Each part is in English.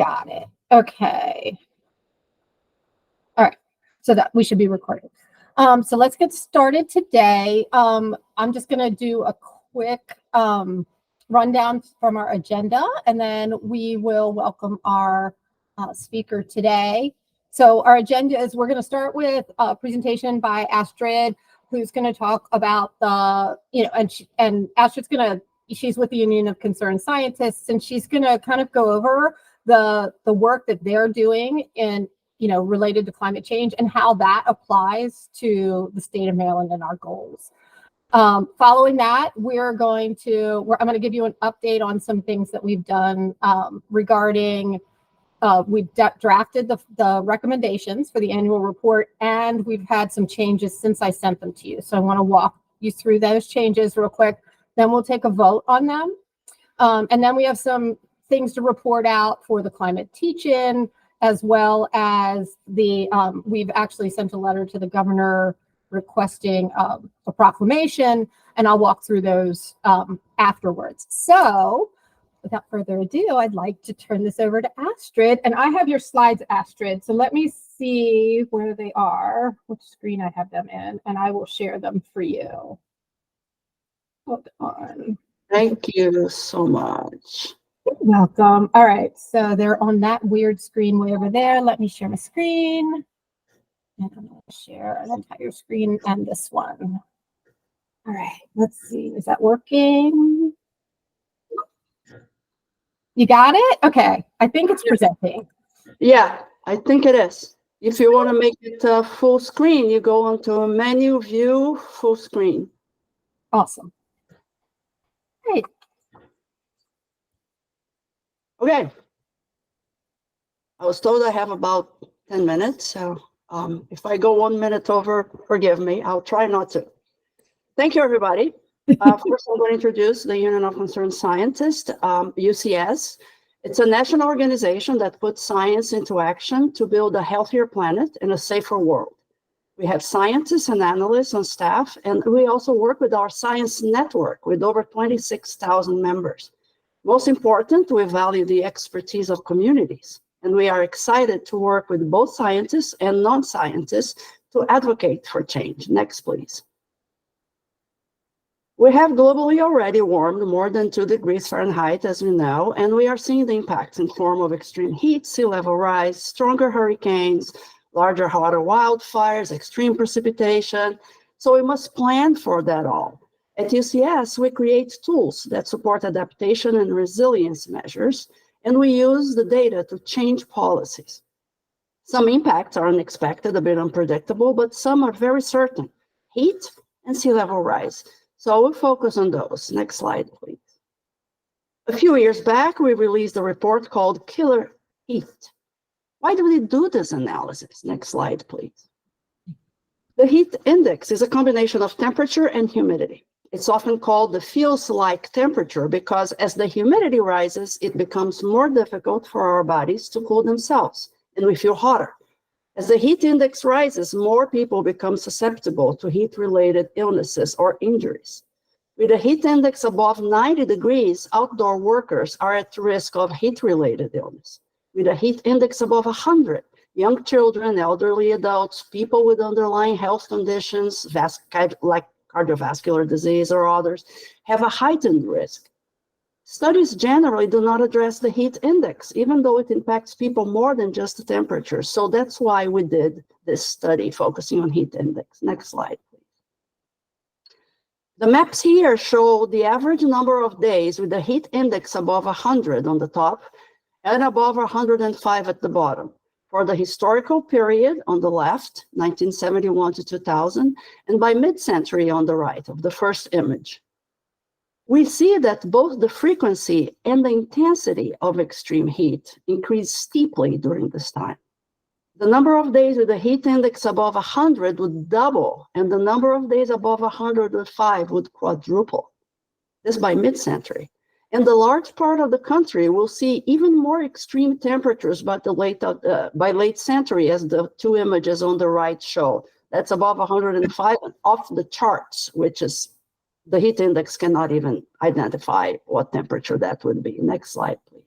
Got it. Okay. All right. So that we should be recording. So let's get started today. I'm just going to do a quick rundown from our agenda, and then we will welcome our speaker today. So our agenda is we're going to start with a presentation by Astrid, who's going to talk about and Astrid's she's with the Union of Concerned Scientists, and she's going to kind of go over the work that they're doing in related to climate change and how that applies to the state of Maryland and our goals. Following that, I'm going to give you an update on some things that we've done regarding, we've drafted the recommendations for the annual report, and we've had some changes since I sent them to you. So I want to walk you through those changes real quick. Then we'll take a vote on them. And then we have some things to report out for the climate teach-in, as well as we've actually sent a letter to the governor requesting a proclamation, and I'll walk through those afterwards. So without further ado, I'd like to turn this over to Astrid, and I have your slides, Astrid. So let me see where they are, which screen I have them in, and I will share them for you. Hold on. Thank you so much. You're welcome. All right, so they're on that weird screen way over there. Let me share my screen. And I'm going to share an entire screen and this one. All right, let's see. Is that working? You got it? Okay, I think it's presenting. Yeah, I think it is. If you want to make it full screen, you go onto menu, view, full screen. Awesome. Great. Okay. I was told I have about 10 minutes, so if I go 1 minute over, forgive me. I'll try not to. Thank you, everybody. First, I'm going to introduce the Union of Concerned Scientists, UCS. It's a national organization that puts science into action to build a healthier planet and a safer world. We have scientists and analysts on staff, and we also work with our science network with over 26,000 members. Most important, we value the expertise of communities, and we are excited to work with both scientists and non-scientists to advocate for change. Next, please. We have globally already warmed more than 2 degrees Fahrenheit, as we know, and we are seeing the impacts in form of extreme heat, sea level rise, stronger hurricanes, larger, hotter wildfires, extreme precipitation. So we must plan for that all. At UCS, we create tools that support adaptation and resilience measures, and we use the data to change policies. Some impacts are unexpected, a bit unpredictable, but some are very certain: heat and sea level rise. So we'll focus on those. Next slide, please. A few years back, we released a report called Killer Heat. Why do we do this analysis? Next slide, please. The heat index is a combination of temperature and humidity. It's often called the feels-like temperature because as the humidity rises, it becomes more difficult for our bodies to cool themselves, and we feel hotter. As the heat index rises, more people become susceptible to heat-related illnesses or injuries. With a heat index above 90 degrees, outdoor workers are at risk of heat-related illness. With a heat index above 100, young children, elderly adults, people with underlying health conditions, like cardiovascular disease or others, have a heightened risk. Studies generally do not address the heat index, even though it impacts people more than just the temperature. So that's why we did this study focusing on heat index. Next slide, please. The maps here show the average number of days with the heat index above 100 on the top and above 105 at the bottom. For the historical period on the left, 1971 to 2000, and by mid-century on the right of the first image. We see that both the frequency and the intensity of extreme heat increased steeply during this time. The number of days with a heat index above 100 would double, and the number of days above 105 would quadruple. This by mid-century. And the large part of the country will see even more extreme temperatures by late century, as the 2 images on the right show. That's above 105 and off the charts, which is the heat index cannot even identify what temperature that would be. Next slide, please.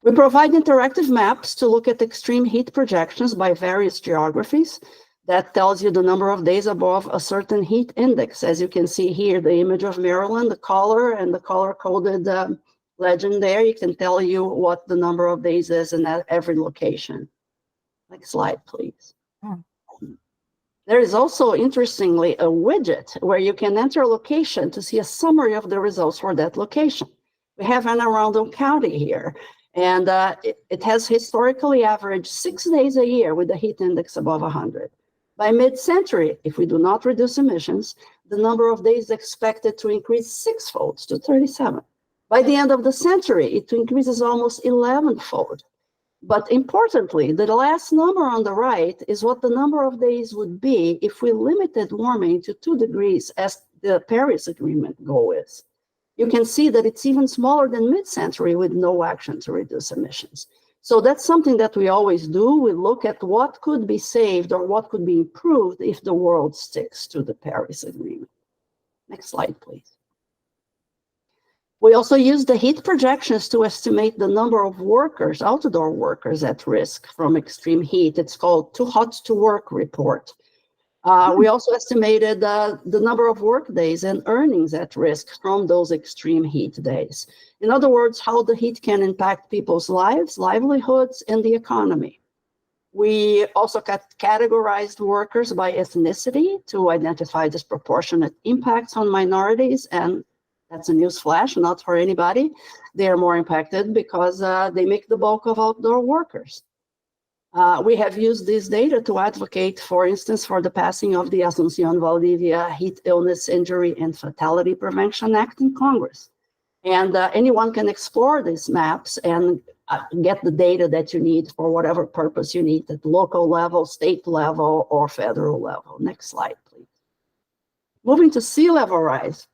We provide interactive maps to look at extreme heat projections by various geographies. That tells you the number of days above a certain heat index. As you can see here, the image of Maryland, the color and the color-coded legend there, you can tell you what the number of days is in every location. Next slide, please. There is also, interestingly, a widget where you can enter a location to see a summary of the results for that location. We have Anne Arundel County here, and it has historically averaged 6 days a year with a heat index above 100. By mid-century, if we do not reduce emissions, the number of days expected to increase 6-fold to 37. By the end of the century, it increases almost 11-fold. But importantly, the last number on the right is what the number of days would be if we limited warming to 2 degrees as the Paris Agreement goal is. You can see that it's even smaller than mid-century with no action to reduce emissions. So that's something that we always do. We look at what could be saved or what could be improved if the world sticks to the Paris Agreement. Next slide, please. We also use the heat projections to estimate the number of workers, outdoor workers at risk from extreme heat. It's called Too Hot to Work report. We also estimated the number of work days and earnings at risk from those extreme heat days. In other words, how the heat can impact people's lives, livelihoods, and the economy. We also categorized workers by ethnicity to identify disproportionate impacts on minorities, and that's a news flash, not for anybody. They are more impacted because they make the bulk of outdoor workers. We have used this data to advocate, for instance, for the passing of the Asuncion Valdivia Heat Illness, Injury, and Fatality Prevention Act in Congress. And anyone can explore these maps and get the data that you need for whatever purpose you need at local level, state level, or federal level. Next slide, please. Moving to sea level rise.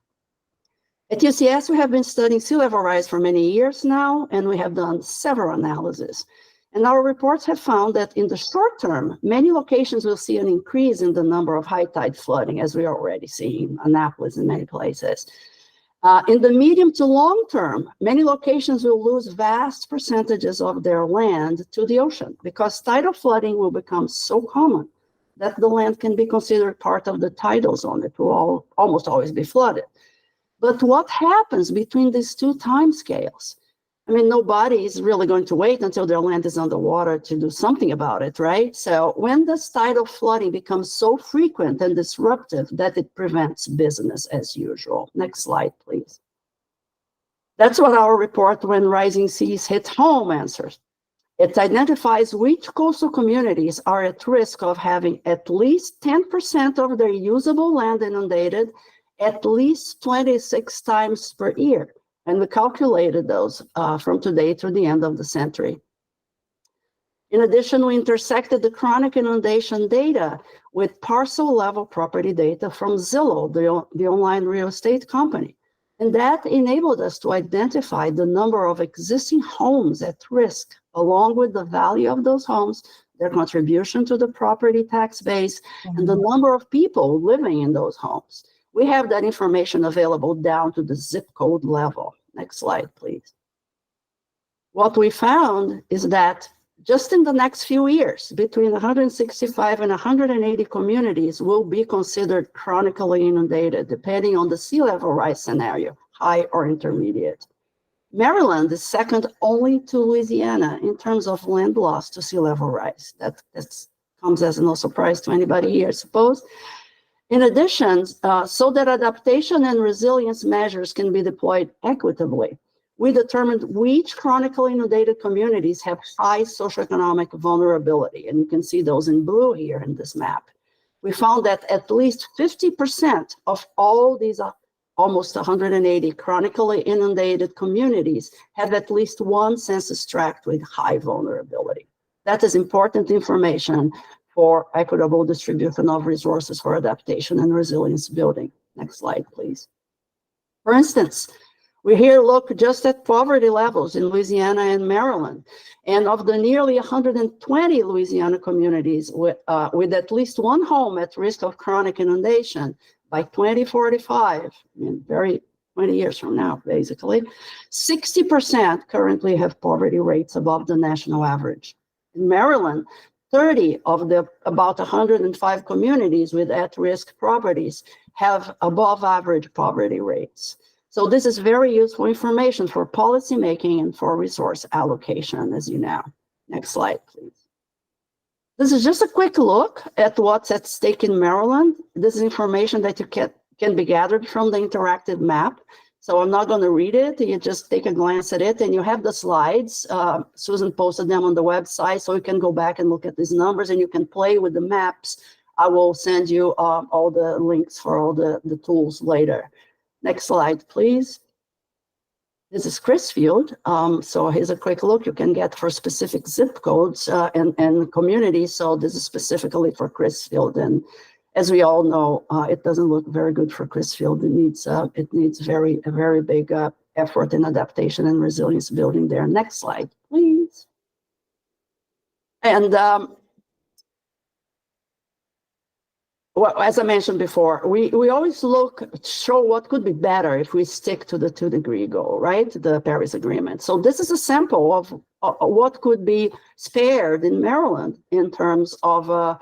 At UCS, we have been studying sea level rise for many years now, and we have done several analyses. And our reports have found that in the short term, many locations will see an increase in the number of high tide flooding, as we are already seeing in Annapolis and many places. In the medium to long term, many locations will lose vast percentages of their land to the ocean because tidal flooding will become so common that the land can be considered part of the tidal zone. It will almost always be flooded. But what happens between these two timescales? I mean, nobody is really going to wait until their land is underwater to do something about it, right? So when this tidal flooding becomes so frequent and disruptive that it prevents business as usual. Next slide, please. That's what our report, When Rising Seas Hit Home, answers. It identifies which coastal communities are at risk of having at least 10% of their usable land inundated at least 26 times per year. And we calculated those from today through the end of the century. In addition, we intersected the chronic inundation data with parcel level property data from Zillow, the online real estate company. And that enabled us to identify the number of existing homes at risk, along with the value of those homes, their contribution to the property tax base, and the number of people living in those homes. We have that information available down to the zip code level. Next slide, please. What we found is that just in the next few years, between 165 and 180 communities will be considered chronically inundated, depending on the sea level rise scenario, high or intermediate. Maryland is second only to Louisiana in terms of land loss to sea level rise. That comes as no surprise to anybody here, I suppose. In addition, so that adaptation and resilience measures can be deployed equitably, we determined which chronically inundated communities have high socioeconomic vulnerability, and you can see those in blue here in this map. We found that at least 50% of all these almost 180 chronically inundated communities have at least one census tract with high vulnerability. That is important information for equitable distribution of resources for adaptation and resilience building. Next slide, please. For instance, we here look just at poverty levels in Louisiana and Maryland. And of the nearly 120 Louisiana communities with at least one home at risk of chronic inundation by 2045, I mean, very 20 years from now, basically. 60% currently have poverty rates above the national average. In Maryland, 30 of the about 105 communities with at-risk properties have above average poverty rates. So this is very useful information for policymaking and for resource allocation, as you know. Next slide, please. This is just a quick look at what's at stake in Maryland. This is information that you can be gathered from the interactive map. So I'm not going to read it. You just take a glance at it and you have the slides. Susan posted them on the website, so you can go back and look at these numbers and you can play with the maps. I will send you all the links for all the tools later. Next slide, please. This is Crisfield. So here's a quick look you can get for specific zip codes and communities. So this is specifically for Crisfield. And as we all know, it doesn't look very good for Crisfield. It needs a very big effort in adaptation and resilience building there. Next slide, please. And well, as I mentioned before, we always show what could be better if we stick to the 2-degree goal, right? The Paris Agreement. So this is a sample of what could be spared in Maryland in terms of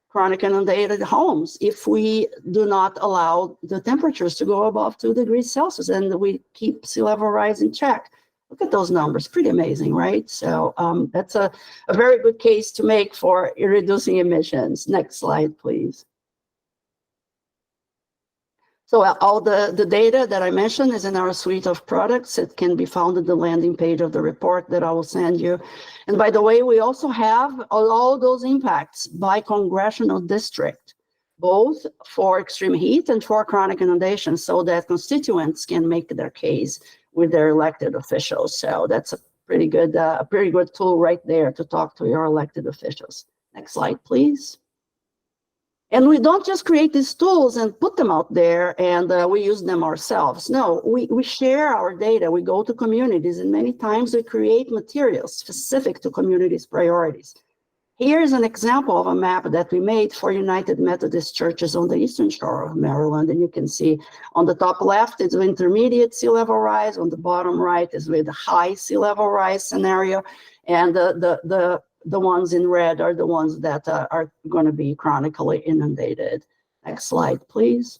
chronic inundated homes if we do not allow the temperatures to go above 2 degrees Celsius and we keep sea level rise in check. Look at those numbers, pretty amazing, right? So that's a very good case to make for reducing emissions. Next slide, please. So all the data that I mentioned is in our suite of products. It can be found at the landing page of the report that I will send you. And by the way, we also have all those impacts by congressional district, both for extreme heat and for chronic inundation, so that constituents can make their case with their elected officials. So that's a pretty good tool right there to talk to your elected officials. Next slide, please. And we don't just create these tools and put them out there and we use them ourselves. No, we share our data. We go to communities and many times we create materials specific to communities' priorities. Here's an example of a map that we made for United Methodist churches on the eastern shore of Maryland. And you can see on the top left is the intermediate sea level rise. On the bottom right is with the high sea level rise scenario. And the ones in red are the ones that are going to be chronically inundated. Next slide, please.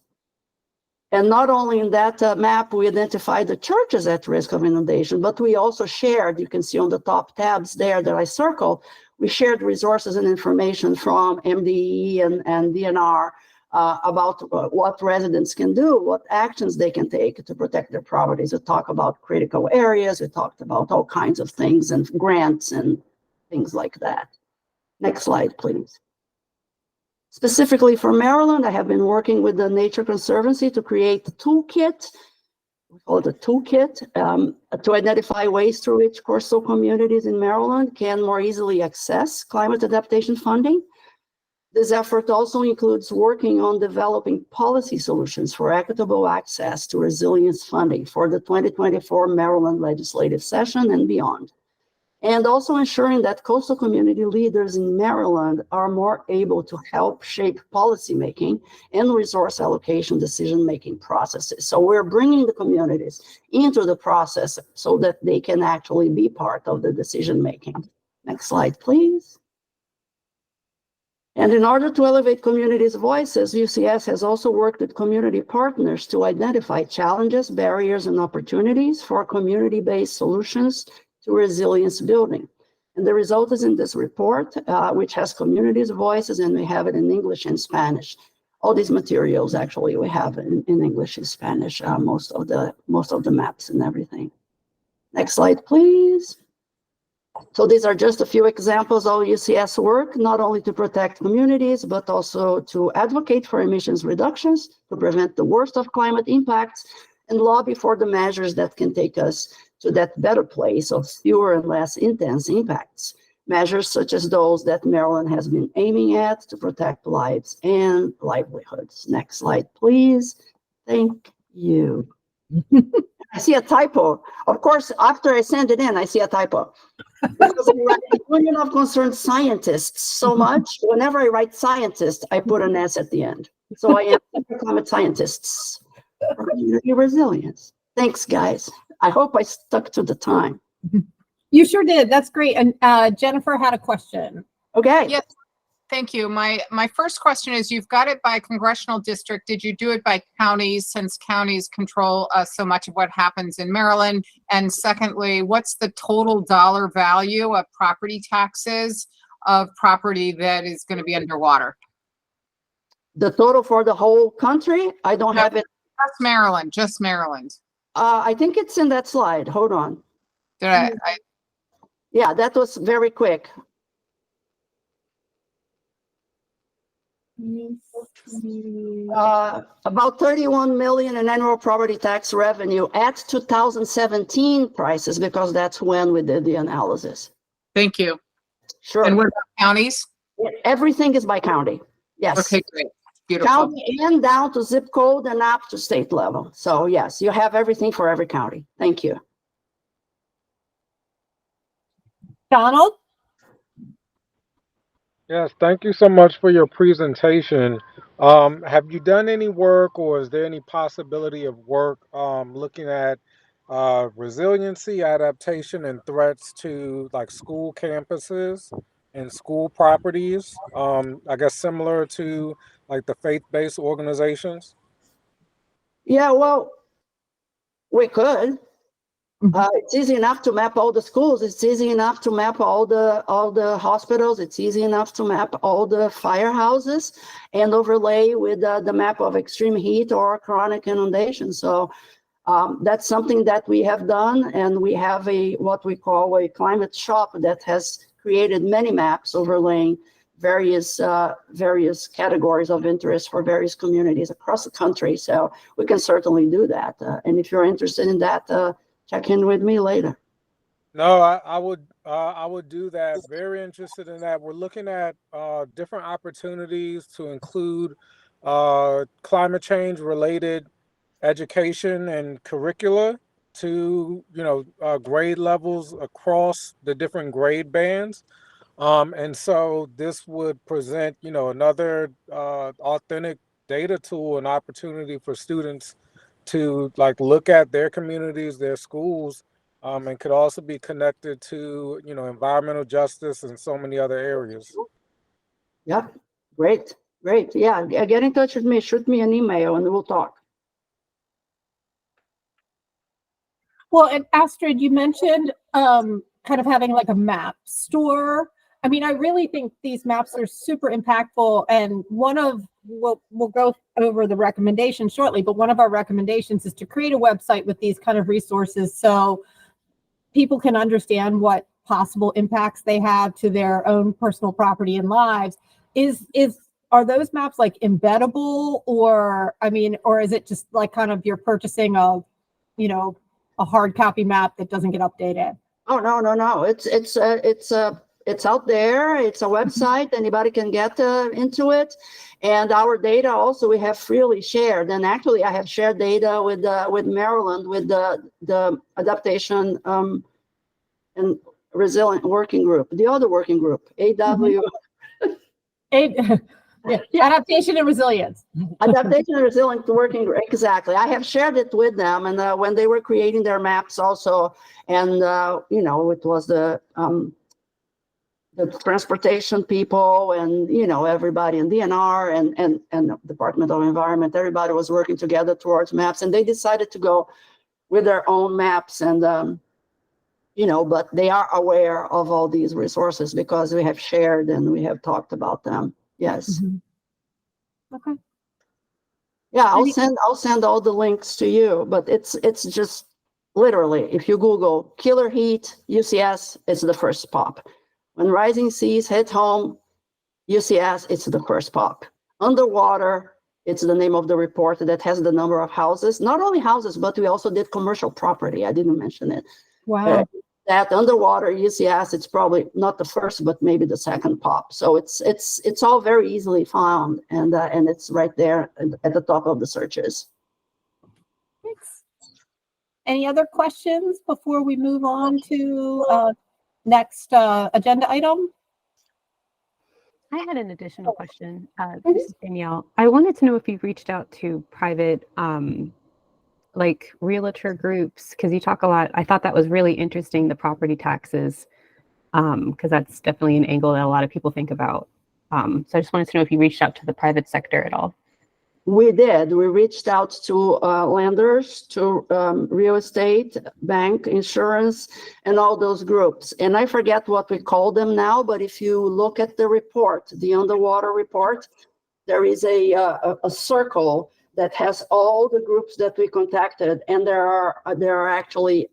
And not only in that map, we identified the churches at risk of inundation, but we also shared, you can see on the top tabs there that I circled, we shared resources and information from MDE and DNR about what residents can do, what actions they can take to protect their properties. We talk about critical areas, we talked about all kinds of things and grants and things like that. Next slide, please. Specifically for Maryland, I have been working with the Nature Conservancy to create the toolkit. We call it a toolkit to identify ways through which coastal communities in Maryland can more easily access climate adaptation funding. This effort also includes working on developing policy solutions for equitable access to resilience funding for the 2024 Maryland legislative session and beyond. And also ensuring that coastal community leaders in Maryland are more able to help shape policymaking and resource allocation decision-making processes. So we're bringing the communities into the process so that they can actually be part of the decision-making. Next slide, please. And in order to elevate communities' voices, UCS has also worked with community partners to identify challenges, barriers, and opportunities for community-based solutions to resilience building. And the result is in this report, which has communities' voices, and we have it in English and Spanish. All these materials, actually, we have in English and Spanish, most of the maps and everything. Next slide, please. So these are just a few examples of UCS work, not only to protect communities, but also to advocate for emissions reductions, to prevent the worst of climate impacts, and lobby for the measures that can take us to that better place of fewer and less intense impacts. Measures such as those that Maryland has been aiming at to protect lives and livelihoods. Next slide, please. Thank you. I see a typo. Of course, after I send it in, I see a typo. Because I write the Union of Concerned Scientists so much, whenever I write scientist, I put an S at the end. So I am climate scientists for community resilience. Thanks, guys. I hope I stuck to the time. You sure did. That's great. And Jennifer had a question. Okay. Yes, thank you. My first question is, you've got it by congressional district. Did you do it by counties, since counties control so much of what happens in Maryland? And secondly, what's the total dollar value of property taxes of property that is going to be underwater? The total for the whole country? I don't have it. Just Maryland, just Maryland. I think it's in that slide. Hold on. Did I Yeah, that was very quick. About 31 million in annual property tax revenue at 2017 prices, because that's when we did the analysis. Thank you. Sure. And what about counties? Everything is by county. Yes. Okay, great. Beautiful. County and down to zip code and up to state level. So yes, you have everything for every county. Thank you. Donald? Yes, thank you so much for your presentation. Have you done any work, or is there any possibility of work looking at resiliency, adaptation, and threats to like school campuses and school properties? I guess similar to like the faith-based organizations? Yeah, well, we could. It's easy enough to map all the schools. It's easy enough to map all the hospitals. It's easy enough to map all the firehouses and overlay with the map of extreme heat or chronic inundation. So that's something that we have done, and we have what we call a climate shop that has created many maps overlaying various categories of interest for various communities across the country. So we can certainly do that. And if you're interested in that, check in with me later. No, I would do that. Very interested in that. We're looking at different opportunities to include climate change related education and curricula to grade levels across the different grade bands. And so this would present another authentic data tool and opportunity for students to like look at their communities, their schools, and could also be connected to environmental justice and so many other areas. Yeah, great. Yeah, get in touch with me, shoot me an email, and we'll talk. Well, and Astrid, you mentioned kind of having like a map store. I mean, I really think these maps are super impactful, and we'll go over the recommendations shortly, but one of our recommendations is to create a website with these kind of resources so people can understand what possible impacts they have to their own personal property and lives. Are those maps like embeddable, or is it just like kind of you're purchasing a hard copy map that doesn't get updated? Oh, no. It's out there. It's a website. Anybody can get into it. And our data also we have freely shared. And actually, I have shared data with Maryland, with the adaptation and resilient working group, the other working group, AW. Adaptation and resilience. Adaptation and resilient working group. Exactly. I have shared it with them, and when they were creating their maps also, and it was the transportation people and everybody in DNR and Department of Environment, everybody was working together towards maps, and they decided to go with their own maps, and but they are aware of all these resources because we have shared and we have talked about them. Yes. Okay. Yeah, I'll send all the links to you, but it's just literally, if you Google killer heat UCS, it's the first pop. When rising seas hit home, UCS, it's the first pop. Underwater, it's the name of the report that has the number of houses. Not only houses, but we also did commercial property. I didn't mention it. Wow. That underwater UCS, it's probably not the first, but maybe the second pop. So it's all very easily found, and it's right there at the top of the searches. Thanks. Any other questions before we move on to next agenda item? I had an additional question. This is Danielle. I wanted to know if you've reached out to private like realtor groups? Because you talk a lot. I thought that was really interesting, the property taxes, because that's definitely an angle that a lot of people think about. So I just wanted to know if you reached out to the private sector at all. We did. We reached out to lenders, to real estate, bank, insurance, and all those groups. And I forget what we call them now, but if you look at the report, the underwater report, there is a circle that has all the groups that we contacted, and there are actually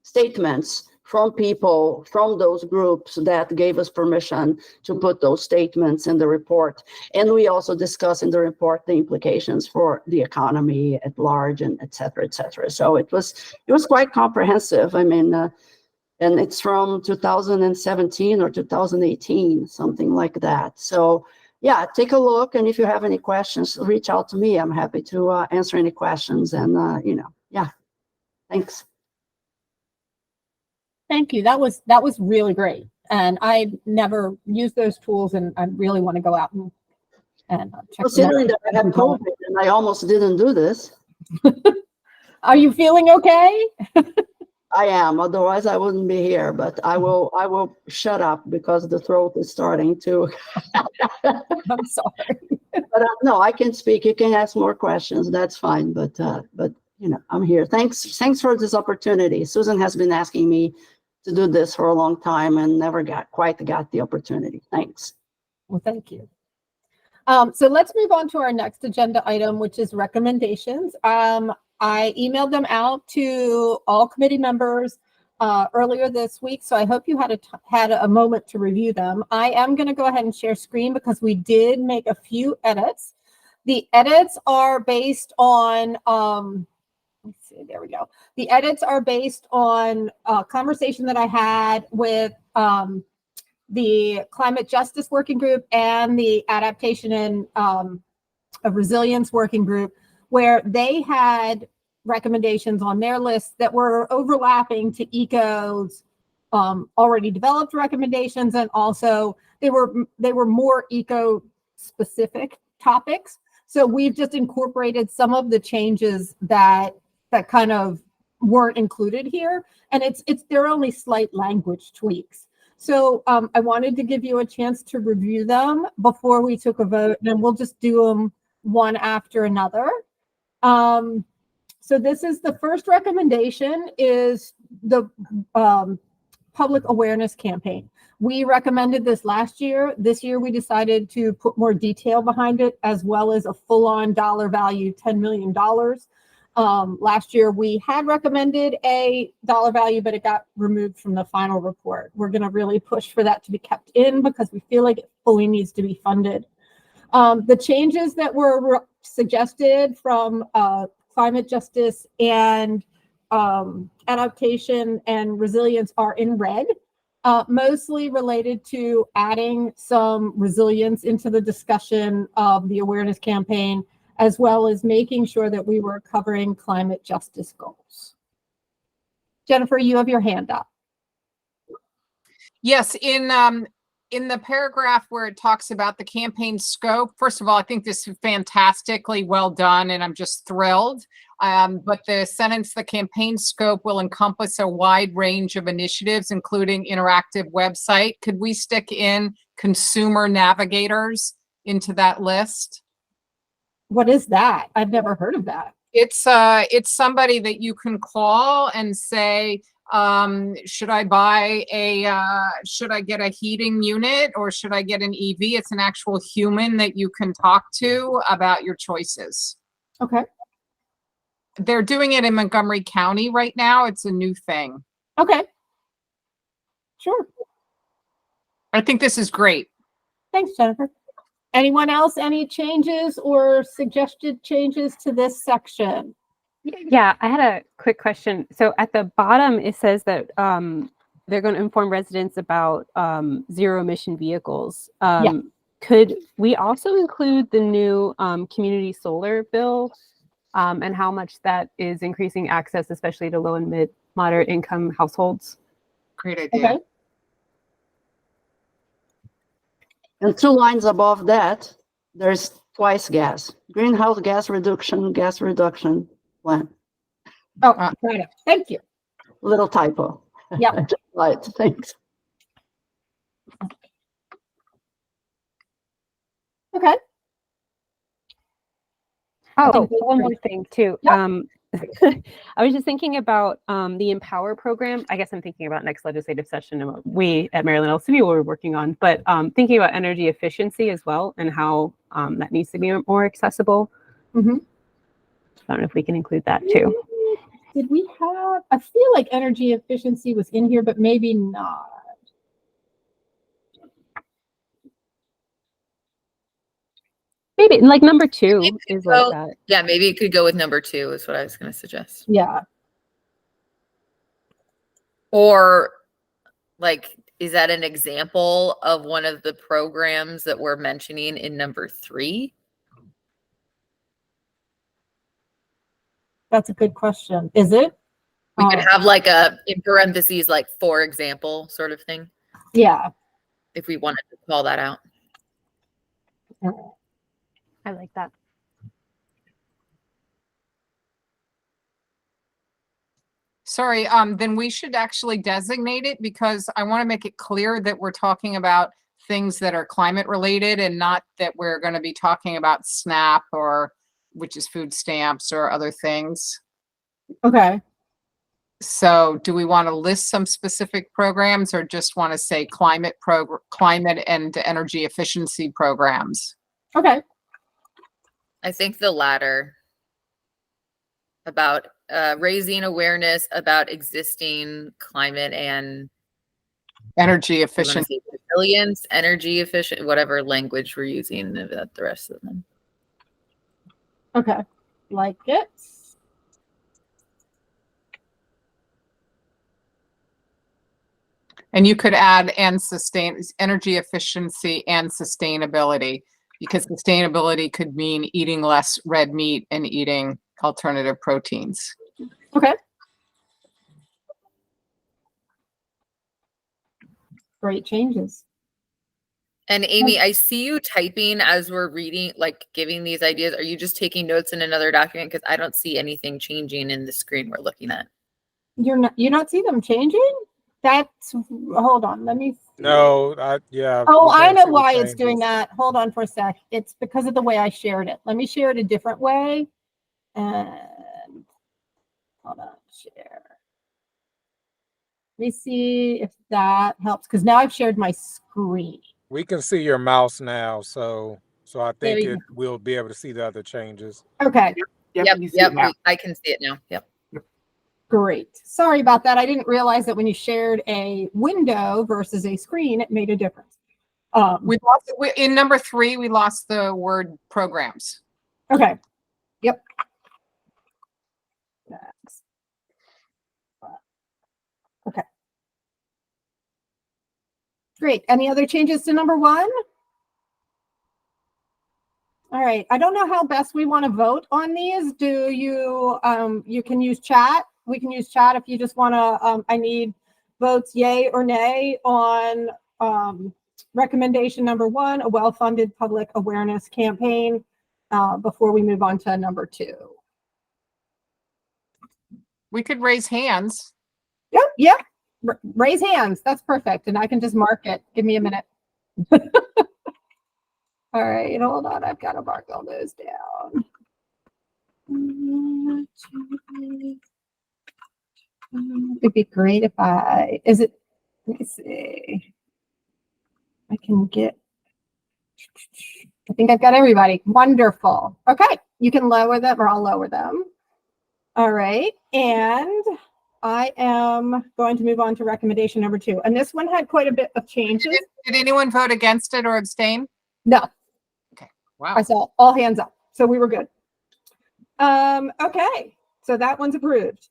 statements from people from those groups that gave us permission to put those statements in the report. And we also discuss in the report the implications for the economy at large, and et cetera, et cetera. So it was quite comprehensive. I mean, and it's from 2017 or 2018, something like that. So yeah, take a look. And if you have any questions, reach out to me. I'm happy to answer any questions. And, yeah, thanks. Thank you. That was really great. And I never used those tools, and I really want to go out and check them out. Considering that I have COVID and I almost didn't do this. Are you feeling okay? I am, otherwise I wouldn't be here, but I will shut up because the throat is starting to. I'm sorry. But no, I can speak. You can ask more questions. That's fine. But I'm here. Thanks for this opportunity. Susan has been asking me to do this for a long time and never quite got the opportunity. Thanks. Well, thank you. So let's move on to our next agenda item, which is recommendations. I emailed them out to all committee members earlier this week, so I hope you had a moment to review them. I am going to go ahead and share screen because we did make a few edits. The edits are based on let's see, there we go. The edits are based on a conversation that I had with the Climate Justice Working Group and the Adaptation and Resilience Working Group, where they had recommendations on their list that were overlapping to ECO's already developed recommendations, and also they were more eco-specific topics. So we've just incorporated some of the changes that kind of weren't included here, and they're only slight language tweaks. So I wanted to give you a chance to review them before we took a vote, and we'll just do them one after another. So this is the first recommendation, is the public awareness campaign. We recommended this last year. This year we decided to put more detail behind it, as well as a full-on dollar value, $10 million. Last year we had recommended a dollar value, but it got removed from the final report. We're going to really push for that to be kept in because we feel like it fully needs to be funded. The changes that were suggested from Climate Justice and Adaptation and Resilience are in red, mostly related to adding some resilience into the discussion of the awareness campaign, as well as making sure that we were covering climate justice goals. Jennifer, you have your hand up. Yes, in the paragraph where it talks about the campaign scope, first of all, I think this is fantastically well done, and I'm just thrilled. But the sentence, the campaign scope will encompass a wide range of initiatives, including interactive website. Could we stick in consumer navigators into that list? What is that? I've never heard of that. It's somebody that you can call and say, should I get a heating unit, or should I get an EV? It's an actual human that you can talk to about your choices. Okay. They're doing it in Montgomery County right now. It's a new thing. Okay. Sure. I think this is great. Thanks, Jennifer. Anyone else? Any changes or suggested changes to this section? Yeah, I had a quick question. So at the bottom, it says that they're going to inform residents about zero emission vehicles. Yeah. Could we also include the new community solar bill and how much that is increasing access, especially to low and moderate income households? Great idea. Okay. And 2 lines above that, there's twice gas. Greenhouse gas reduction plan. Oh, got it. Thank you. Little typo. Yep. Right, thanks. Okay. I Oh, think that's one great. more thing too. Yeah. I was just thinking about the Empower program. I guess I'm thinking about next legislative session and what we at Maryland LCB were working on, but thinking about energy efficiency as well and how that needs to be more accessible. Mhm. I don't know if we can include that too. Did we have, I feel like energy efficiency was in here, but maybe not. Maybe like number 2 is like Oh, that. yeah, maybe it could go with number 2 is what I was going to suggest. Yeah. Or like, is that an example of one of the programs that we're mentioning in number 3? That's a good question. Is it? We could have like a, in parentheses, like for example sort of thing, Yeah. if we wanted to call that out. I like that. Sorry, then we should actually designate it because I want to make it clear that we're talking about things that are climate related and not that we're going to be talking about SNAP or which is food stamps or other things. Okay. So do we want to list some specific programs or just want to say climate and energy efficiency programs? Okay. I think the latter, about raising awareness about existing climate and Energy we wanna efficiency. say resilience, energy efficient, whatever language we're using about the rest of them. Okay. Like it. And you could add and energy efficiency and sustainability, because sustainability could mean eating less red meat and eating alternative proteins. Okay. Great changes. And Amy, I see you typing as we're reading, like giving these ideas. Are you just taking notes in another document? Because I don't see anything changing in the screen we're looking at. You not see them changing? That's, hold on, let me. See. No, yeah. Oh, we I can't know see the why it's doing changes. that. Hold on for a sec. It's because of the way I shared it. Let me share it a different way. And hold on, share. Let me see if that helps, because now I've shared my screen. We can see your mouse now, so I There think you we'll be able to see the other changes. Okay, Yep, I can see it now. Yep. great. Sorry about that. I didn't realize that when you shared a window versus a screen, it made a difference. In number 3, we lost the word programs. Okay. Yep. Okay. Great. Any other changes to number 1? All right. I don't know how best we want to vote on these. Do you, you can use chat. We can use chat if you just want to, I need votes yay or nay on recommendation number 1, a well-funded public awareness campaign, before we move on to number 2. We could raise hands. Yep. Raise hands. That's perfect. And I can just mark it. Give me a minute. All right, hold on. I've got to mark all those down. It'd be great if let me see. I think I've got everybody. Wonderful. Okay, you can lower them or I'll lower them. All right, and I am going to move on to recommendation number 2. And this one had quite a bit of changes. Did anyone vote against it or abstain? No. Okay. Wow. I saw all hands up, so we were good. Okay, so that one's approved.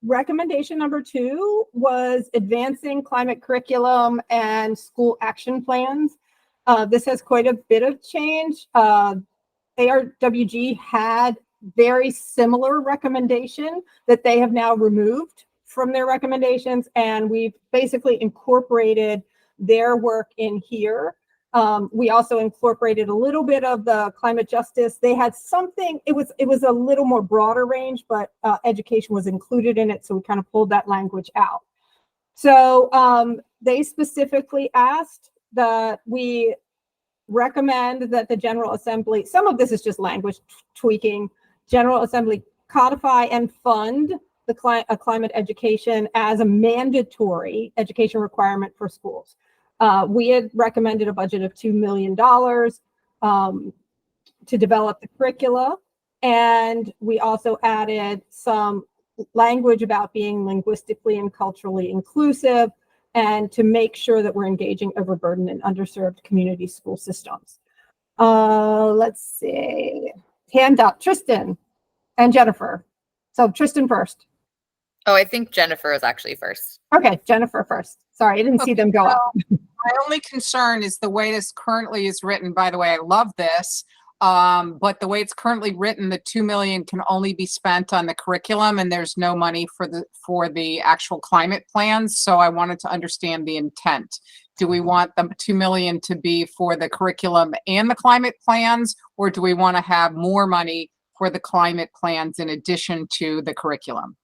Recommendation number 2 was advancing climate curriculum and school action plans. This has quite a bit of change. ARWG had very similar recommendation that they have now removed from their recommendations, and we've basically incorporated their work in here. We also incorporated a little bit of the climate justice. They had something, it was a little more broader range, but education was included in it. So we kind of pulled that language out. So they specifically asked that we recommend that the General Assembly, some of this is just language tweaking, General Assembly codify and fund the climate education as a mandatory education requirement for schools. We had recommended a budget of $2 million to develop the curricula. And we also added some language about being linguistically and culturally inclusive and to make sure that we're engaging overburdened and underserved community school systems. Let's see. Hand up, Tristan and Jennifer. So Tristan first. Oh, I think Jennifer is actually first. Okay, Jennifer first. Sorry, I didn't see them go up. My only concern is the way this currently is written. By the way, I love this. But the way it's currently written, the 2 million can only be spent on the curriculum and there's no money for the actual climate plans. So I wanted to understand the intent. Do we want the 2 million to be for the curriculum and the climate plans, or do we want to have more money for the climate plans in addition to the curriculum?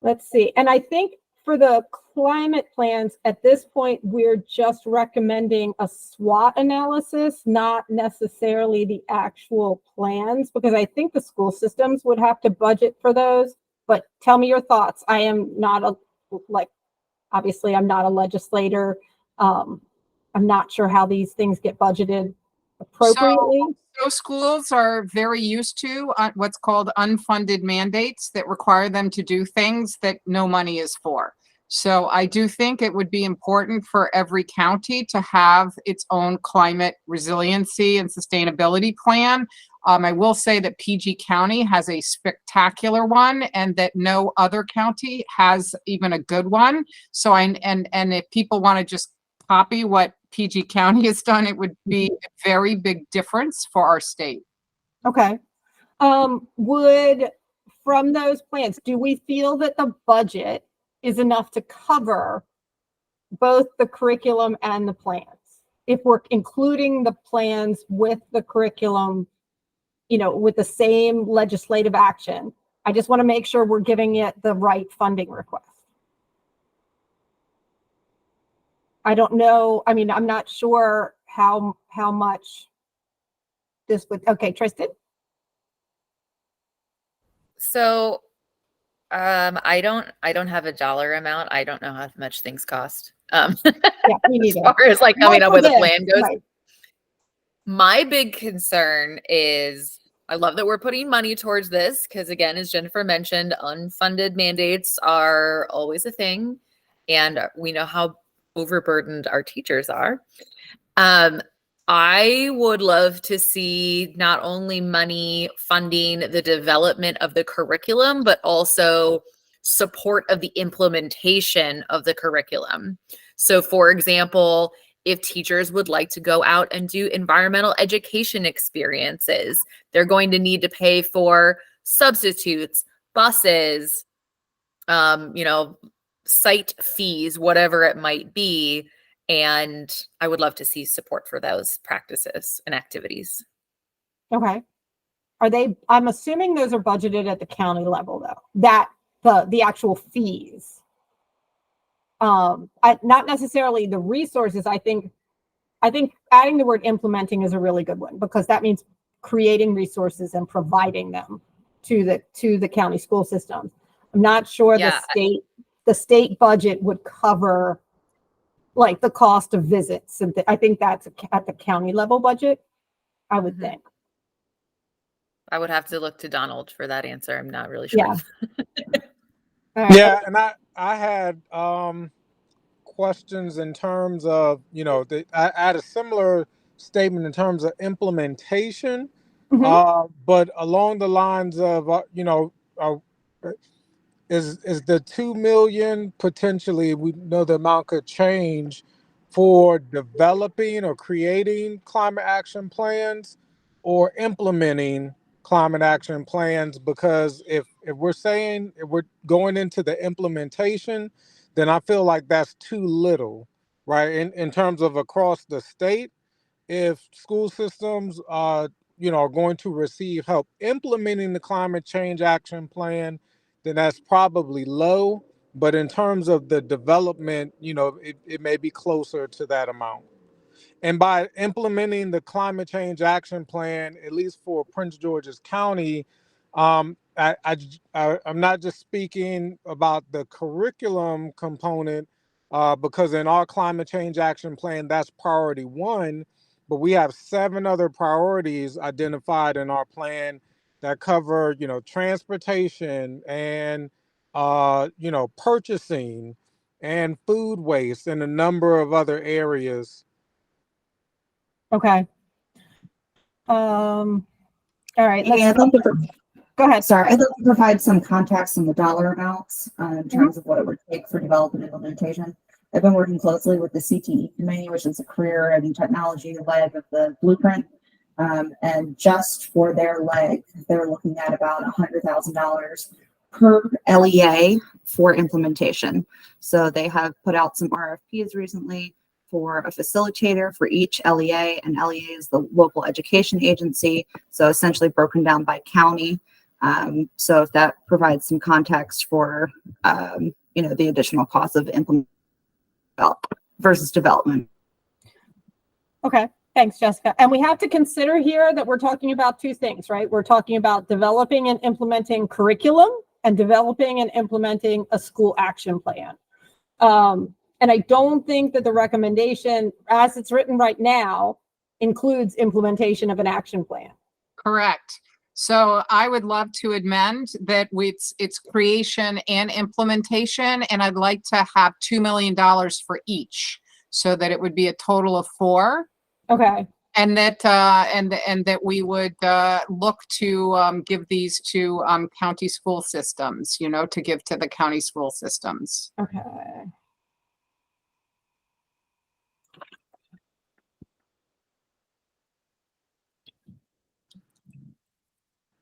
Let's see. And I think for the climate plans, at this point, we're just recommending a SWOT analysis, not necessarily the actual plans, because I think the school systems would have to budget for those. But tell me your thoughts. I am not obviously I'm not a legislator. I'm not sure how these things get budgeted appropriately. So schools are very used to what's called unfunded mandates that require them to do things that no money is for. So I do think it would be important for every county to have its own climate resiliency and sustainability plan. I will say that PG County has a spectacular one and that no other county has even a good one. So and if people want to just copy what PG County has done, it would be a very big difference for our state. Okay. From those plans, do we feel that the budget is enough to cover both the curriculum and the plans? If we're including the plans with the curriculum, with the same legislative action, I just want to make sure we're giving it the right funding request. I don't know. I mean, I'm not sure how much this would. Okay, Tristan. So, I don't have a dollar amount. I don't know how much things cost. Yeah, me neither. As far as like coming up with a plan goes. Right. My big concern is I love that we're putting money towards this because, again, as Jennifer mentioned, unfunded mandates are always a thing. And we know how overburdened our teachers are. I would love to see not only money funding the development of the curriculum, but also support of the implementation of the curriculum. So, for example, if teachers would like to go out and do environmental education experiences, they're going to need to pay for substitutes, buses, site fees, whatever it might be. And I would love to see support for those practices and activities. Okay. I'm assuming those are budgeted at the county level though, that the actual fees. Not necessarily the resources. I think adding the word implementing is a really good one because that means creating resources and providing them to the county school systems. I'm not sure the state budget would cover like the cost of visits. And I think that's at the county level budget, I would think. I would have to look to Donald for that answer. I'm not really sure. Yeah. Yeah, and I had questions in terms of, I had a similar statement in terms of implementation, but along the lines of, is the 2 million potentially, we know the amount could change for developing or creating climate action plans or implementing climate action plans? Because if we're saying if we're going into the implementation, then I feel like that's too little. right? In terms of across the state, if school systems are going to receive help implementing the climate change action plan, then that's probably low. But in terms of the development, it may be closer to that amount. And by implementing the climate change action plan, at least for Prince George's County, I'm not just speaking about the curriculum component, because in our climate change action plan, that's priority one, but we have 7 other priorities identified in our plan that cover, transportation and, purchasing and food waste and a number of other areas. Okay. All right. Amy, I'd like to Go ahead. Sorry, I'd like to provide some context on the dollar amounts in terms of what it would take for development and implementation. I've been working closely with the CTE committee, which is a career and technology leg of the blueprint. And just for their leg, they're looking at about $100,000 per LEA for implementation. So they have put out some RFPs recently for a facilitator for each LEA, and LEA is the local education agency. So essentially broken down by county. So if that provides some context for, the additional cost of implement versus development. Okay. Thanks, Jessica. And we have to consider here that we're talking about 2 things, right? We're talking about developing and implementing curriculum and developing and implementing a school action plan. And I don't think that the recommendation, as it's written right now, includes implementation of an action plan. Correct. So I would love to amend that it's creation and implementation, and I'd like to have $2 million for each, so that it would be a total of 4. Okay. And that and that we would look to give these to county school systems, to give to the county school systems. Okay.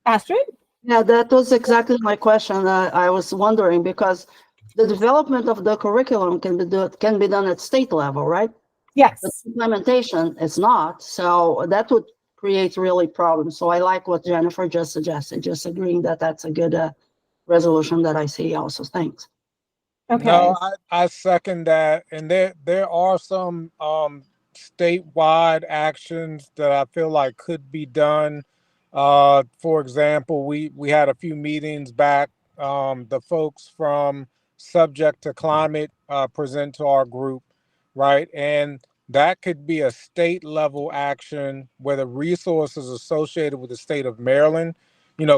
Astrid? Yeah, that was exactly my question. I was wondering, because the development of the curriculum can be done at state level, right? Yes. But implementation is not. So that would create really problems. So I like what Jennifer just suggested, just agreeing that that's a good resolution that I see also. Thanks. Okay. No, I second that. And there are some statewide actions that I feel like could be done. For example, we had a few meetings back. The folks from Subject to Climate present to our group, right? And that could be a state level action where the resources associated with the state of Maryland,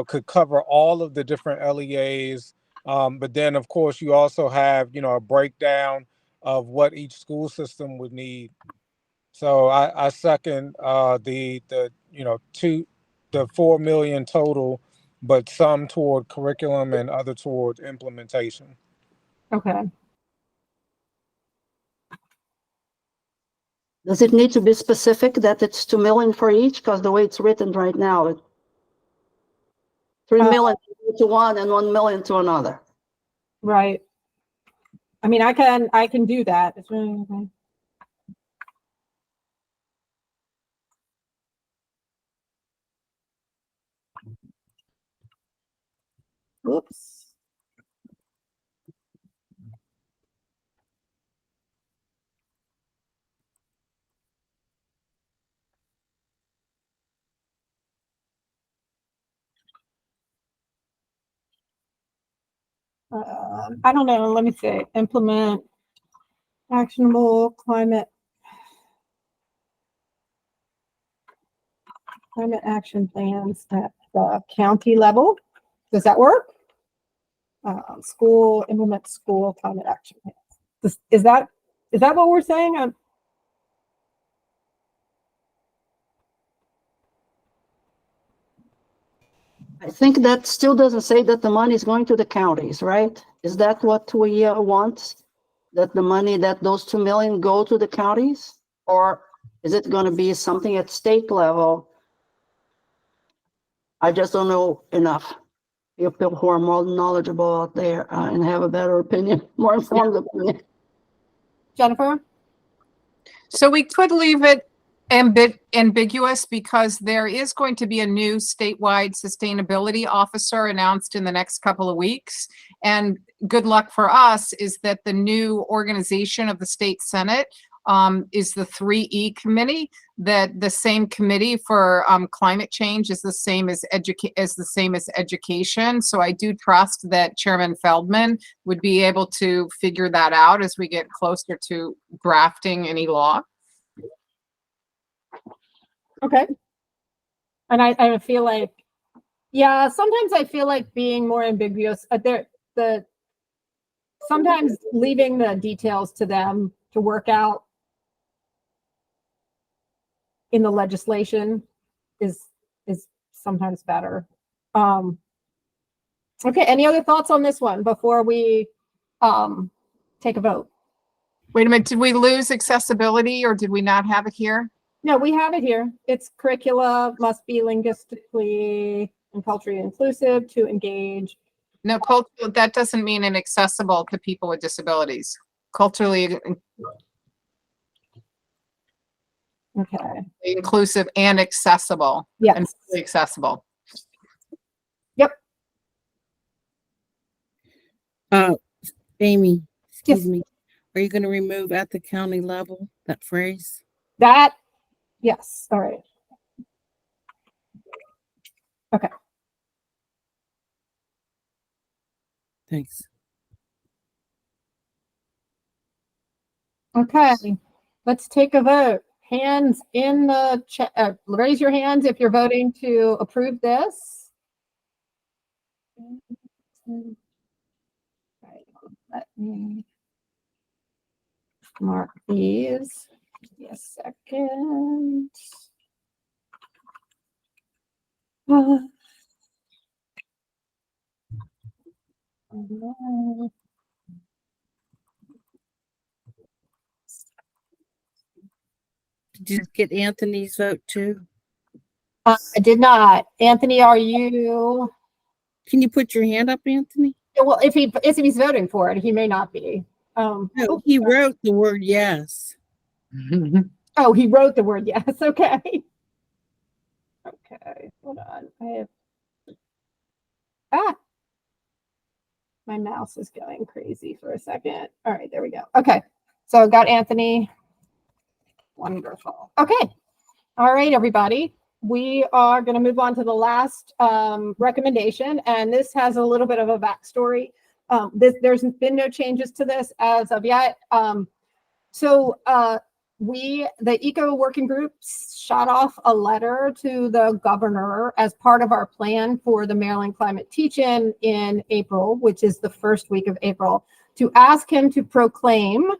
could cover all of the different LEAs. But then, of course, you also have, a breakdown of what each school system would need. So I second the 4 million total, but some toward curriculum and other toward implementation. Okay. Does it need to be specific that it's 2 million for each? Because the way it's written right now, 3 million to one and 1 million to another. Right. I mean, I can do that. It's really okay. Whoops. I don't know. Let me see. Implement actionable climate action plans at the county level. Does that work? Implement school climate action plans. Is that what we're saying? I think that still doesn't say that the money is going to the counties, right? Is that what we want? That the money, that those 2 million go to the counties? Or is it going to be something at state level? I just don't know enough. People who are more knowledgeable out there and have a better opinion, more informed opinion. Jennifer? So we could leave it ambiguous because there is going to be a new statewide sustainability officer announced in the next couple of weeks. And good luck for us is that the new organization of the state Senate is the 3E committee, that the same committee for climate change is the same as education. So I do trust that Chairman Feldman would be able to figure that out as we get closer to drafting any law. Okay. And I feel like, yeah, sometimes I feel like being more ambiguous. Sometimes leaving the details to them to work out in the legislation is sometimes better. Okay. Any other thoughts on this one before we take a vote? Wait a minute, did we lose accessibility or did we not have it here? No, we have it here. Its curricula must be linguistically and culturally inclusive to engage. No, that doesn't mean inaccessible to people with disabilities. Culturally Okay. inclusive and accessible. Yes. And fully accessible. Amy, Yes. excuse me. Are you going to remove at the county level, that phrase? That, yes. All right. Okay. Thanks. Okay. Let's take a vote. Hands in the chat. Raise your hands if you're voting to approve this. Right, let me mark these. Give me a second. Did you get Anthony's vote too? I did not. Anthony, are you? Can you put your hand up, Anthony? Well, if he's voting for it, he may not be. No, he wrote the word yes. Oh, he wrote the word yes. Okay. Okay. Hold on. My mouse is going crazy for a second. All right, there we go. Okay. So got Anthony. Wonderful. Okay. All right, everybody. We are going to move on to the last recommendation, and this has a little bit of a backstory. There's been no changes to this as of yet. The ECO working group shot off a letter to the governor as part of our plan for the Maryland Climate Teach-In in April, which is the first week of April, to ask him to proclaim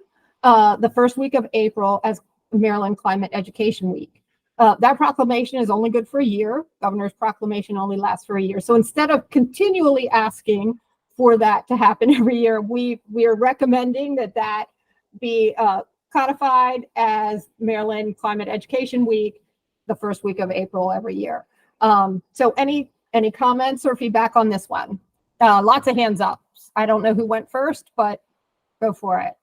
the first week of April as Maryland Climate Education Week. That proclamation is only good for a year. Governor's proclamation only lasts for a year. So instead of continually asking for that to happen every year, we are recommending that be codified as Maryland Climate Education Week, the first week of April every year. So any comments or feedback on this one? Lots of hands up. I don't know who went first, but go for it.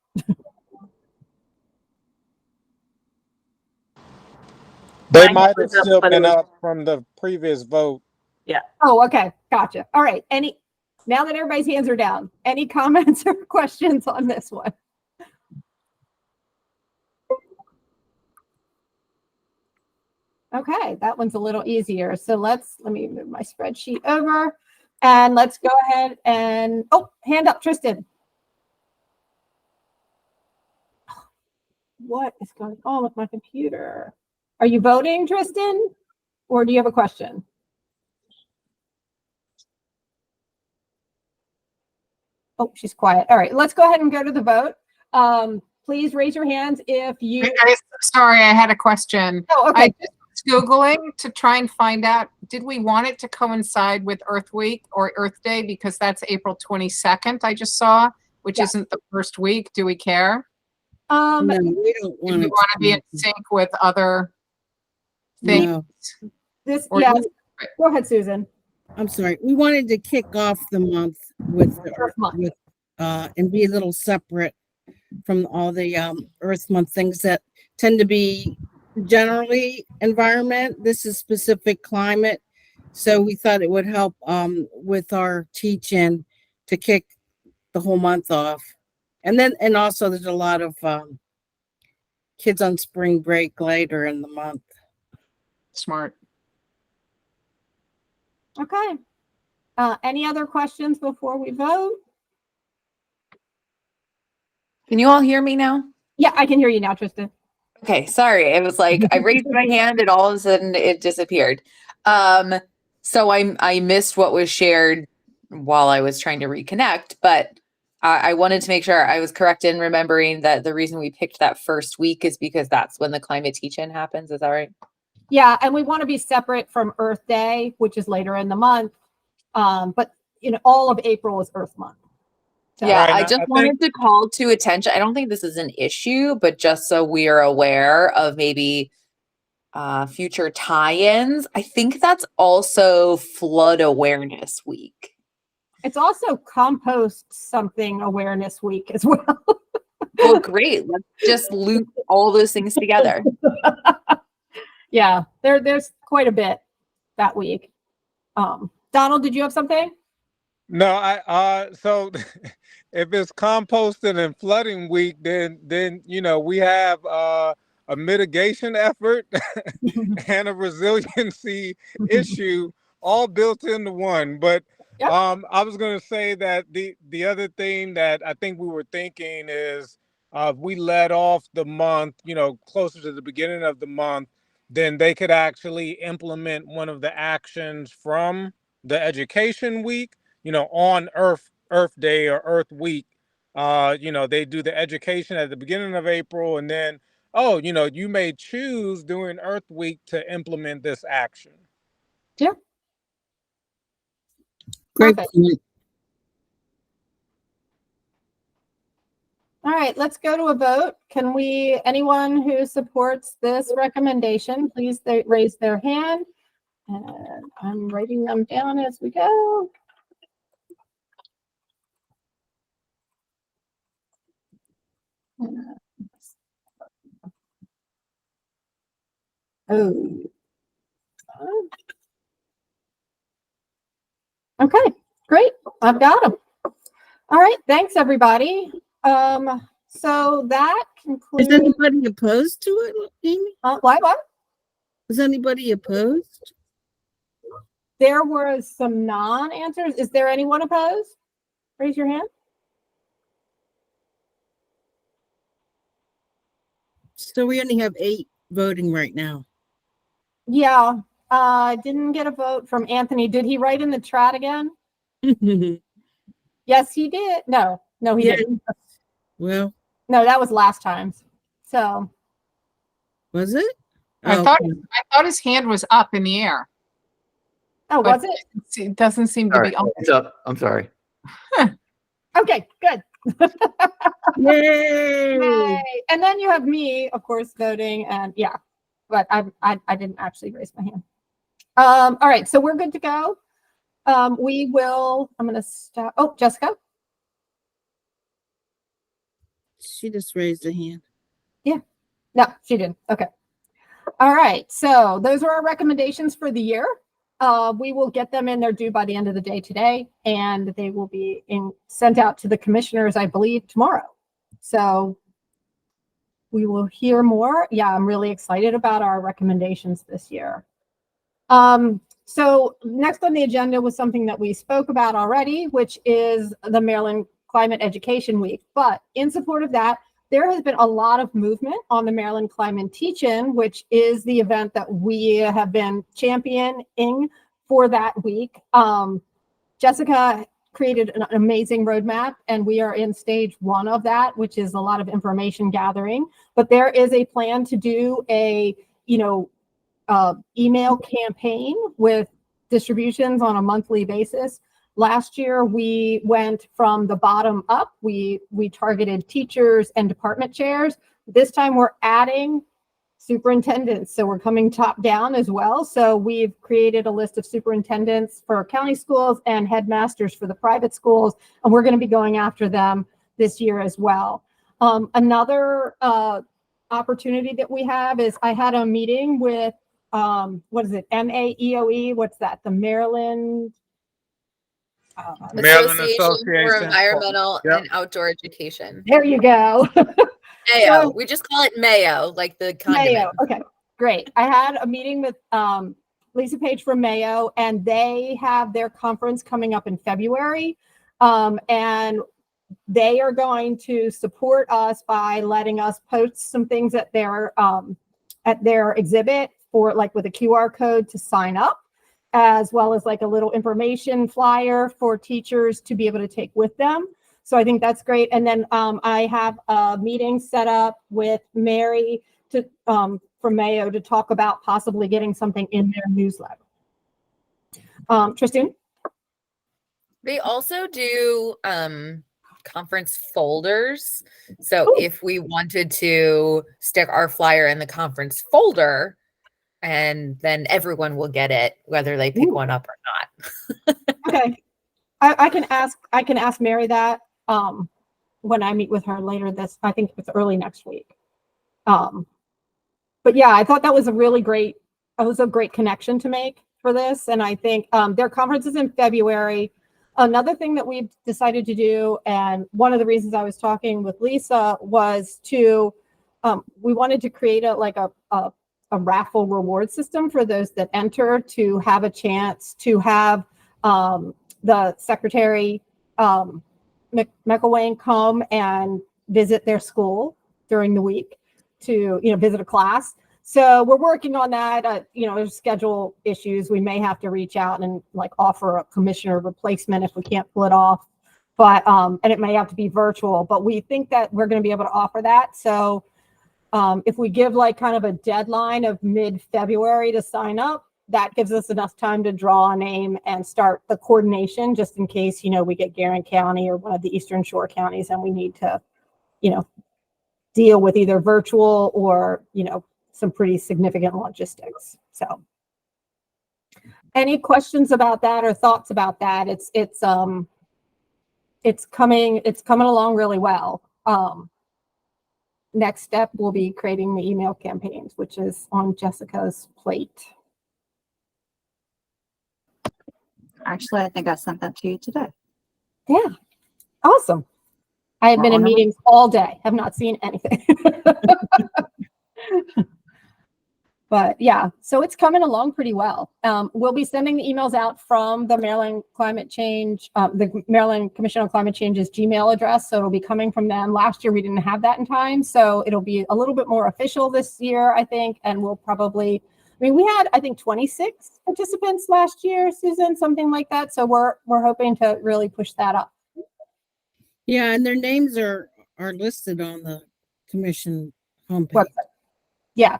They might have still been up from the previous vote. Oh, okay. Gotcha. All right. Now that everybody's hands are down, any comments or questions on this one? Okay, that one's a little easier. So let me move my spreadsheet over and let's go ahead and, hand up, Tristan. What is going on with my computer? Are you voting, Tristan? Or do you have a question? Oh, she's quiet. All right, let's go ahead and go to the vote. Please raise your hands if you. Sorry, I had a question. Oh, okay. I just was Googling to try and find out, did we want it to coincide with Earth Week or Earth Day? Because that's April 22nd, I just saw, which isn't the first week. Do we care? No, we don't Do we want it want to be in sync with other things? No. Go ahead, Susan. I'm sorry. We wanted to kick off the month with Earth month. and be a little separate from all the Earth Month things that tend to be generally environment. This is specific climate. So we thought it would help with our teaching to kick the whole month off. And also there's a lot of kids on spring break later in the month. Smart. Okay. Any other questions before we vote? Can you all hear me now? Yeah, I can hear you now, Tristan. Okay, sorry. It was like I raised my hand and all of a sudden it disappeared. So I missed what was shared while I was trying to reconnect, but I wanted to make sure I was correct in remembering that the reason we picked that first week is because that's when the climate teach-in happens. Is that right? Yeah, and we want to be separate from Earth Day, which is later in the month. But all of April is Earth Month. So, Yeah, Right, I and just I think- wanted to call to attention. I don't think this is an issue, but just so we are aware of maybe future tie-ins. I think that's also Flood Awareness Week. it's also Compost Something Awareness Week as well. Well, great. Let's just loop all those things together. Yeah, there's quite a bit that week. Donald, did you have something? No, so if it's composting and flooding week, then we have a mitigation effort and a resiliency issue all built into one. But Yep. I was going to say that the other thing that I think we were thinking is if we let off the month, closer to the beginning of the month, then they could actually implement one of the actions from the education week, on Earth Day or Earth Week. They do the education at the beginning of April, and then, you may choose during Earth Week to implement this action. Great Perfect. point. All right, let's go to a vote. Anyone who supports this recommendation, please raise their hand. And I'm writing them down as we go. Oh. Okay, great. I've got them. All right, thanks, everybody. So that concludes. Is anybody opposed to it, Amy? What? Is anybody opposed? There were some non-answers. Is there anyone opposed? Raise your hand. So we only have 8 voting right now. Yeah, didn't get a vote from Anthony. Did he write in the chat again? Yes, he did. No, he Yeah. didn't. Well, No, that was last time. So, was it? I Oh, thought okay. his hand was up in the air. oh, But was it? It doesn't seem to All be right, on. it's up. I'm sorry. Okay, good. Yay! Yay. And then you have me, of course, voting, and yeah, but I didn't actually raise my hand. All right, so we're good to go. I'm gonna stop. Oh, Jessica. She just raised a hand. No, she didn't. Okay. All right. So those are our recommendations for the year. We will get them in. They're due by the end of the day today, and they will be sent out to the commissioners, I believe, tomorrow. So we will hear more. Yeah, I'm really excited about our recommendations this year. So next on the agenda was something that we spoke about already, which is the Maryland Climate Education Week. But in support of that, there has been a lot of movement on the Maryland Climate Teach-In, which is the event that we have been championing for that week. Jessica created an amazing roadmap, and we are in stage 1 of that, which is a lot of information gathering. But there is a plan to do a, email campaign with distributions on a monthly basis. Last year, we went from the bottom up. We targeted teachers and department chairs. This time, we're adding superintendents. So we're coming top down as well. So we've created a list of superintendents for county schools and headmasters for the private schools, and we're going to be going after them this year as well. Another opportunity that we have is I had a meeting with what is it, MAEOE? What's that? The Maryland. Maryland Association for Association. Environmental Yep. and Outdoor Education. There you go. Mayo. So- We just call it mayo, like the condiment. Mayo. Okay, great. I had a meeting with Lisa Page from Mayo, and they have their conference coming up in February. And they are going to support us by letting us post some things at their exhibit for like with a QR code to sign up, as well as like a little information flyer for teachers to be able to take with them. So I think that's great. And then I have a meeting set up with Mary to from Mayo to talk about possibly getting something in their newsletter. Tristan? They also do conference folders. So if we wanted to stick our flyer in the conference folder, and then everyone will get it, whether they pick one up or not. Okay. I can ask Mary that when I meet with her later this, I think it's early next week. But yeah, I thought that was a great connection to make for this. And I think their conference is in February. Another thing that we've decided to do, and one of the reasons I was talking with Lisa was to, we wanted to create a raffle reward system for those that enter to have a chance to have the Secretary McElwain come and visit their school during the week to, visit a class. So we're working on that. There's schedule issues. We may have to reach out and offer a commissioner replacement if we can't pull it off. But and it may have to be virtual. But we think that we're going to be able to offer that. So if we give kind of a deadline of mid-February to sign up, that gives us enough time to draw a name and start the coordination, just in case we get Garin County or one of the Eastern Shore counties and we need to, deal with either virtual or some pretty significant logistics. So any questions about that or thoughts about that? It's coming along really well. Next step will be creating the email campaigns, which is on Jessica's plate. Actually, I think I sent that to you today. Yeah, awesome. I have been in meetings all day, have not seen anything. But yeah, so it's coming along pretty well. We'll be sending the emails out from the Maryland Climate Change, the Maryland Commission on Climate Change's Gmail address. So it'll be coming from them. Last year, we didn't have that in time. So it'll be a little bit more official this year, I think. And we'll probably, we had, I think, 26 participants last year, Susan, something like that. So we're hoping to really push that up. Yeah, and their names are listed on the commission homepage. Website. Yeah.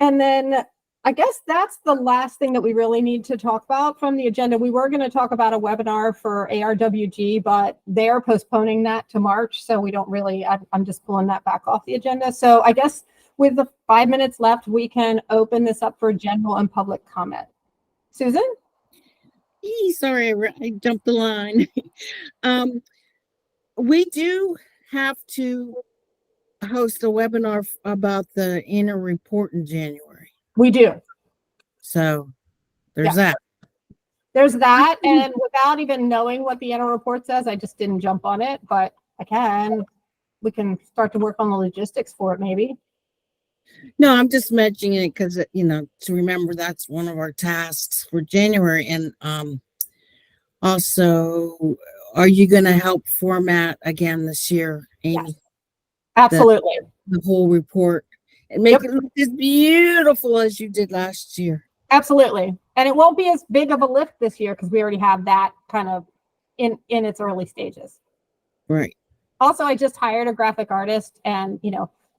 And then I guess that's the last thing that we really need to talk about from the agenda. We were going to talk about a webinar for ARWG, but they're postponing that to March. So we don't really, I'm just pulling that back off the agenda. So I guess with the 5 minutes left, we can open this up for general and public comment. Susan? Sorry, I jumped the line. We do have to host a webinar about the annual report in January. We do. So there's that. There's that. And without even knowing what the annual report says, I just didn't jump on it, but we can start to work on the logistics for it maybe. No, I'm just mentioning it because, to remember that's one of our tasks for January. And also, are you going to help format again this year, Amy? Yes. Absolutely. The whole report and make it look as beautiful as you did last year. Absolutely. And it won't be as big of a lift this year because we already have that kind of in its early stages. Right. Also, I just hired a graphic artist and,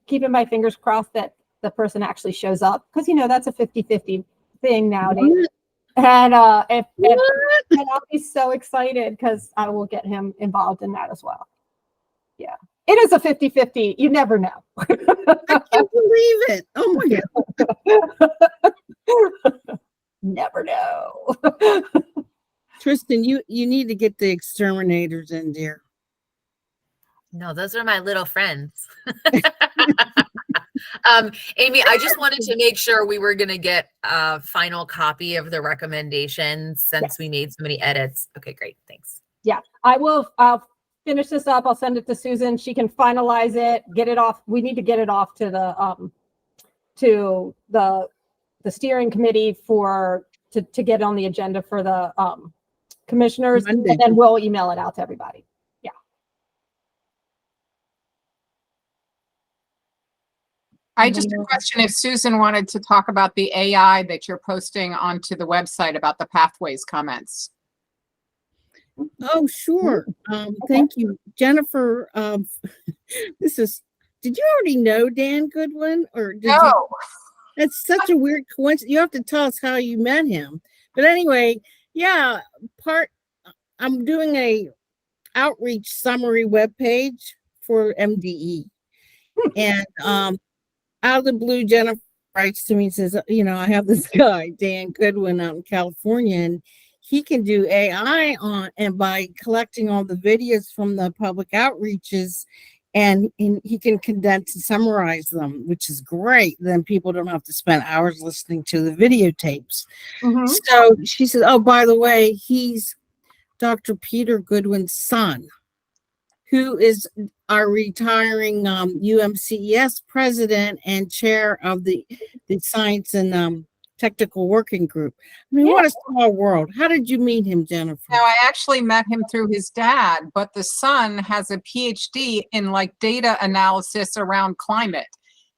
keeping my fingers crossed that the person actually shows up because, that's a 50-50 thing nowadays. And and I'll be so excited because I will get him involved in that as well. Yeah. It is a 50-50. You never know. I can't believe it. Oh my God. Never know. Tristan, you need to get the exterminators in there. No, those are my little friends. Amy, I just wanted to make sure we were going to get a final copy of the recommendations since we made so many edits. Okay, great. Thanks. Yeah, I'll finish this up. I'll send it to Susan. She can finalize it, get it off. We need to get it off to the steering committee to get on the agenda for the commissioners, Monday. and then we'll email it out to everybody. I just a question if Susan wanted to talk about the AI that you're posting onto the website about the pathways comments. Oh, sure. Thank you, Jennifer. Did you already know Dan Goodwin, or did you? No. That's such a weird coincidence. You have to tell us how you met him. But anyway, yeah, I'm doing a outreach summary webpage for MDE. And out of the blue, Jennifer writes to me and says, I have this guy, Dan Goodwin, out in California, and he can do AI and by collecting all the videos from the public outreaches, and he can condense and summarize them, which is great. Then people don't have to spend hours listening to the videotapes. Mhm. So she said, oh, by the way, he's Dr. Peter Goodwin's son, who is our retiring UMCES president and chair of the Science and Technical Working Group. I mean, what a small world. How did you meet him, Jennifer? No, I actually met him through his dad, but the son has a PhD in like data analysis around climate.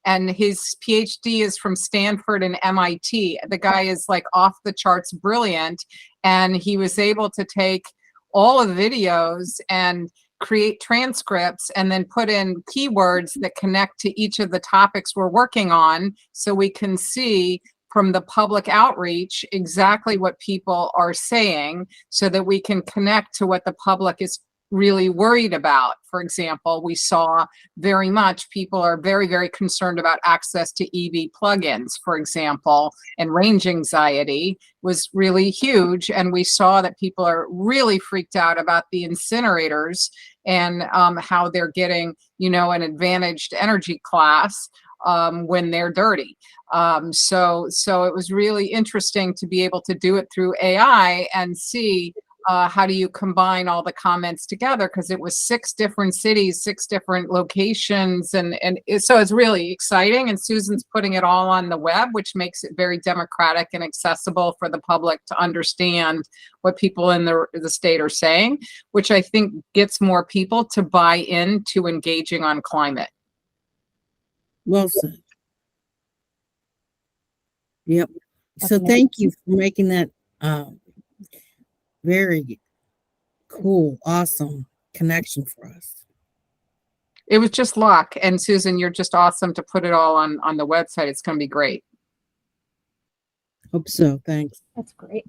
And his PhD is from Stanford and MIT. The guy is like off the charts brilliant. And he was able to take all of the videos and create transcripts and then put in keywords that connect to each of the topics we're working on, so we can see from the public outreach exactly what people are saying, so that we can connect to what the public is really worried about. For example, we saw very much people are very, very concerned about access to EV plugins, for example, and range anxiety was really huge. And we saw that people are really freaked out about the incinerators and how they're getting, an advantaged energy class when they're dirty. So it was really interesting to be able to do it through AI and see how do you combine all the comments together, because it was 6 different cities, 6 different locations, so it's really exciting. And Susan's putting it all on the web, which makes it very democratic and accessible for the public to understand what people in the state are saying, which I think gets more people to buy into engaging on climate. Well said. Yep. So thank you for making that very cool, awesome connection for us. It was just luck. And Susan, you're just awesome to put it all on the website. It's going to be great. Hope so. Thanks. That's great.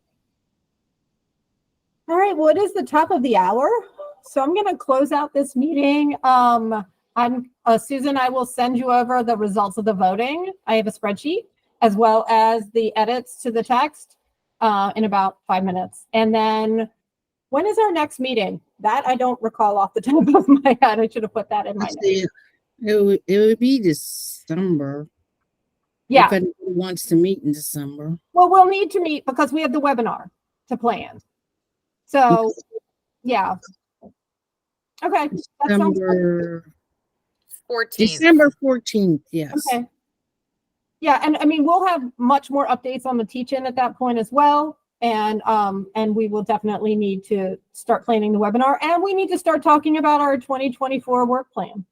All right, well, it is the top of the hour, so I'm going to close out this meeting. Susan, I will send you over the results of the voting. I have a spreadsheet, as well as the edits to the text in about 5 minutes. And then when is our next meeting? That I don't recall off the top of my head. I should have put that in my notes. It would be December. Yeah. If anyone wants to meet in December. Well, we'll need to meet because we have the webinar to plan. So, yeah. Okay. That sounds good. December 14th. December 14th, yes. Okay. Yeah, and I mean, we'll have much more updates on the teach-in at that point as well. And we will definitely need to start planning the webinar, and we need to start talking about our 2024 work plan.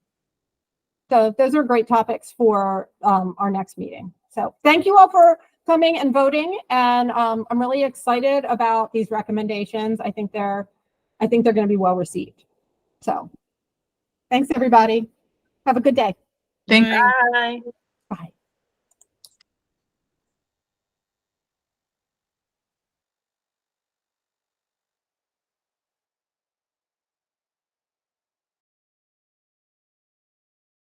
So those are great topics for our next meeting. So thank you all for coming and voting. And I'm really excited about these recommendations. I think they're going to be well received. So thanks, everybody. Have a good day. Thank you. Bye. Bye.